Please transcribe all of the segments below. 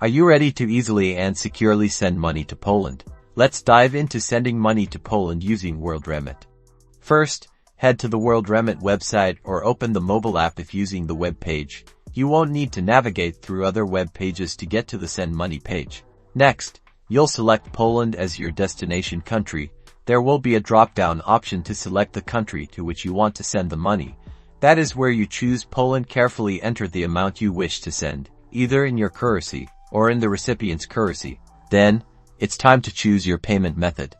Are you ready to easily and securely send money to Poland? Let's dive into sending money to Poland using Worldremit. First, head to the Worldremit website or open the mobile app if using the web page. You won't need to navigate through other web pages to get to the Send Money page. Next, you'll select Poland as your destination country. There will be a drop-down option to select the country to which you want to send the money. That is where you choose Poland. Carefully enter the amount you wish to send, either in your currency or in the recipient's currency. Then, it's time to choose your payment method.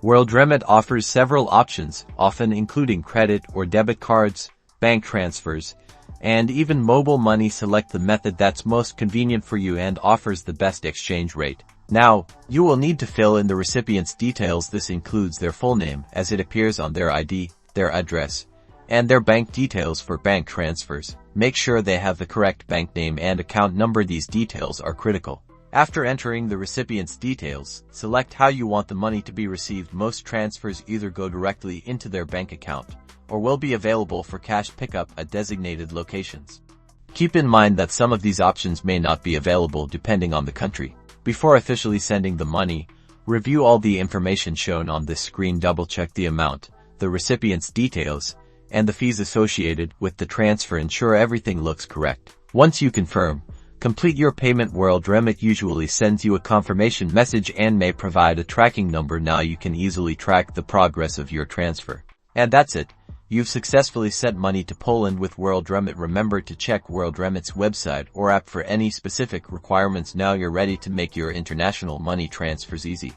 Worldremit offers several options, often including credit or debit cards, bank transfers, and even mobile money. Select the method that's most convenient for you and offers the best exchange rate. Now, you will need to fill in the recipient's details. This includes their full name as it appears on their ID, their address, and their bank details for bank transfers. Make sure they have the correct bank name and account number. These details are critical. After entering the recipient's details, select how you want the money to be received. Most transfers either go directly into their bank account or will be available for cash pickup at designated locations. Keep in mind that some of these options may not be available depending on the country. Before officially sending the money, review all the information shown on this screen. Double-check the amount, the recipient's details, and the fees associated with the transfer. Ensure everything looks correct. Once you confirm, complete your payment. Worldremit usually sends you a confirmation message and may provide a tracking number. Now you can easily track the progress of your transfer. And that's it. You've successfully sent money to Poland with Worldremit. Remember to check Worldremit's website or app for any specific requirements. Now you're ready to make your international money transfers easy.